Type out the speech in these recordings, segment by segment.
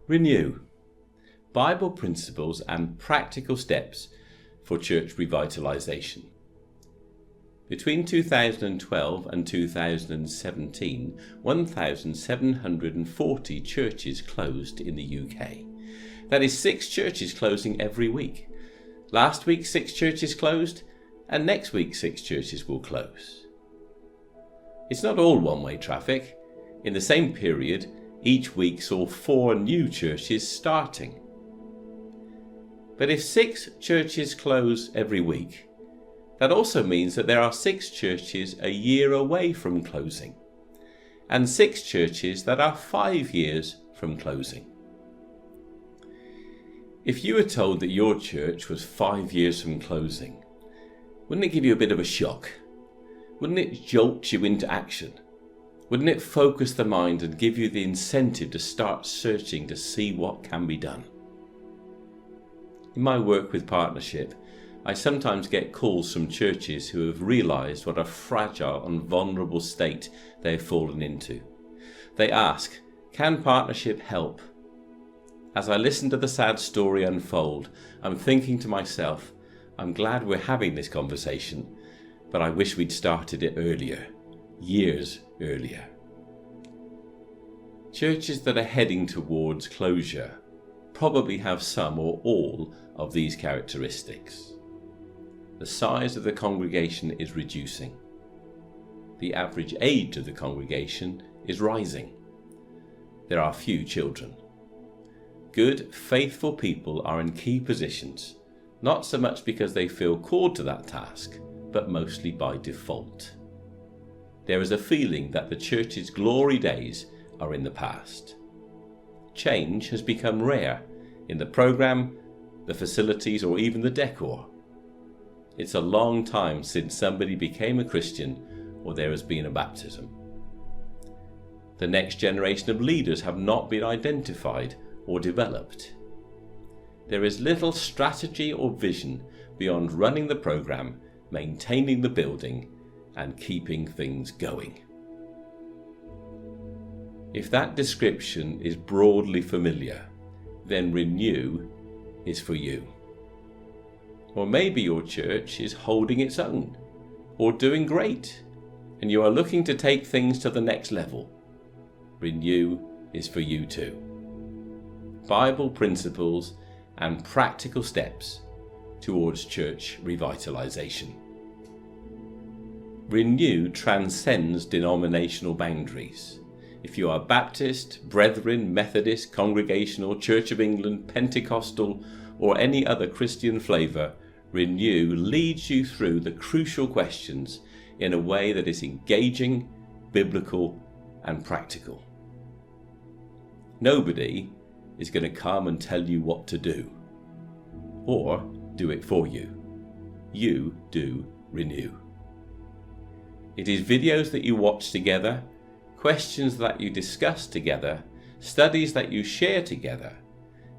reNEW, Bible principles and practical steps for church revitalisation. Between 2012 and 2017, 1,740 churches closed in the UK. That is 6 churches closing every week. Last week 6 churches closed, and next week 6 churches will close. It's not all one-way traffic. In the same period, each week saw 4 new churches starting. But if 6 churches close every week, that also means that there are 6 churches a year away from closing, and 6 churches that are 5 years from closing. If you were told that your church was 5 years from closing, wouldn't it give you a bit of a shock? Wouldn't it jolt you into action? Wouldn't it focus the mind and give you the incentive to start searching to see what can be done? In my work with partnership, I sometimes get calls from churches who have realised what a fragile and vulnerable state they have fallen into. They ask, can partnership help? As I listen to the sad story unfold, I'm thinking to myself, I'm glad we're having this conversation, but I wish we'd started it earlier, years earlier. Churches that are heading towards closure probably have some or all of these characteristics. The size of the congregation is reducing. The average age of the congregation is rising. There are few children. Good, faithful people are in key positions, not so much because they feel called to that task, but mostly by default. There is a feeling that the church's glory days are in the past. Change has become rare in the programme, the facilities, or even the decor. It's a long time since somebody became a Christian or there has been a baptism. The next generation of leaders have not been identified or developed. There is little strategy or vision beyond running the programme, maintaining the building, and keeping things going. If that description is broadly familiar, then reNEW is for you. Or maybe your church is holding its own, or doing great, and you are looking to take things to the next level. reNEW is for you too. Bible principles and practical steps towards church revitalisation. reNEW transcends denominational boundaries. If you are Baptist, Brethren, Methodist, Congregational, Church of England, Pentecostal, or any other Christian flavour, reNEW leads you through the crucial questions in a way that is engaging, biblical, and practical. Nobody is going to come and tell you what to do, or do it for you. You do reNEW. It is videos that you watch together, questions that you discuss together, studies that you share together,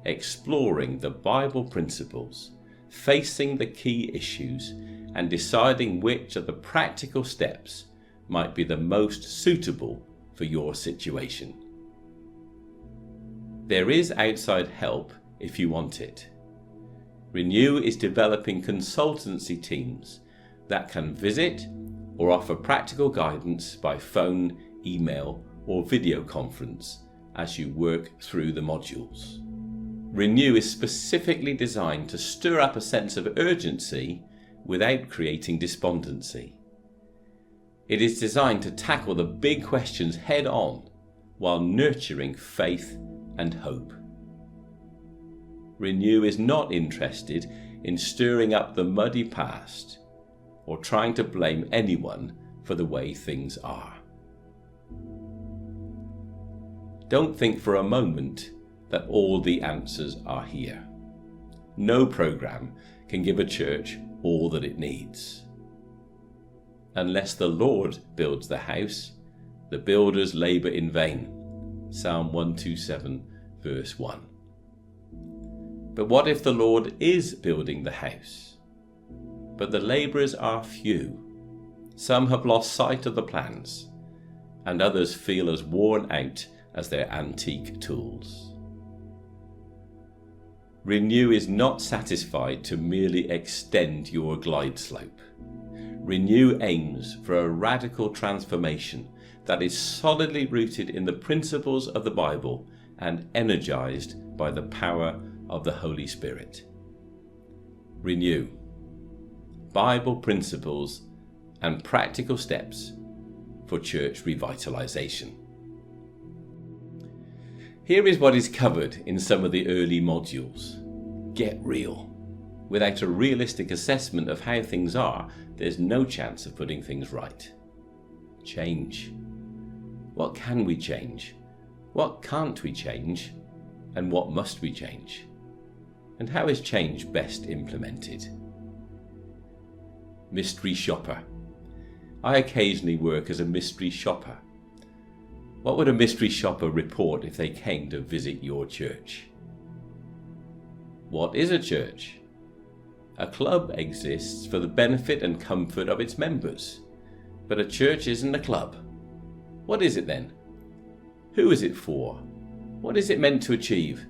exploring the Bible principles, facing the key issues, and deciding which of the practical steps might be the most suitable for your situation. There is outside help if you want it. reNEW is developing consultancy teams that can visit or offer practical guidance by phone, email, or video conference as you work through the modules. reNEW is specifically designed to stir up a sense of urgency without creating despondency. It is designed to tackle the big questions head on while nurturing faith and hope. reNEW is not interested in stirring up the muddy past or trying to blame anyone for the way things are. Don't think for a moment that all the answers are here. No programme can give a church all that it needs. Unless the Lord builds the house, the builders labour in vain. Psalm 127 verse 1. But what if the Lord is building the house? But the labourers are few. Some have lost sight of the plans, and others feel as worn out as their antique tools. reNEW is not satisfied to merely extend your glide slope. reNEW aims for a radical transformation that is solidly rooted in the principles of the Bible and energized by the power of the Holy Spirit. reNEW, Bible principles and practical steps for church revitalization. Here is what is covered in some of the early modules. Get real. Without a realistic assessment of how things are, there's no chance of putting things right. Change. What can we change? What can't we change? And what must we change? And how is change best implemented? Mystery shopper. I occasionally work as a mystery shopper. What would a mystery shopper report if they came to visit your church? What is a church? A club exists for the benefit and comfort of its members, but a church isn't a club. What is it then? Who is it for? What is it meant to achieve?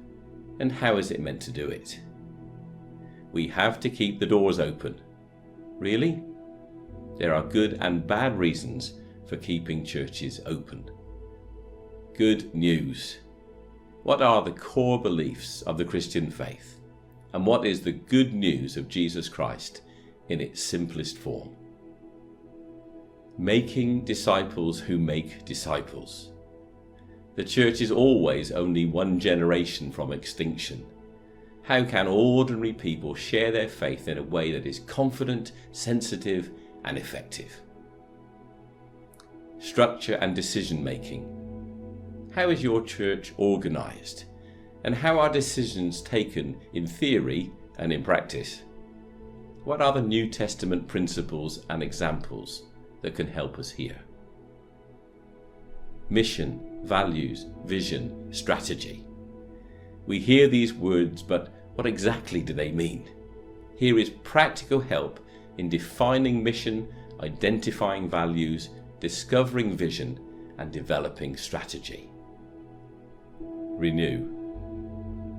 And how is it meant to do it? We have to keep the doors open. Really? There are good and bad reasons for keeping churches open. Good news. What are the core beliefs of the Christian faith? And what is the good news of Jesus Christ in its simplest form? Making disciples who make disciples. The church is always only one generation from extinction. How can ordinary people share their faith in a way that is confident, sensitive, and effective? Structure and decision making. How is your church organized? And how are decisions taken in theory and in practice? What are the New Testament principles and examples that can help us here? Mission, values, vision, strategy. We hear these words, but what exactly do they mean? Here is practical help in defining mission, identifying values, discovering vision, and developing strategy. reNEW,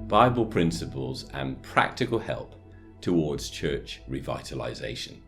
Bible principles and practical help towards church revitalization.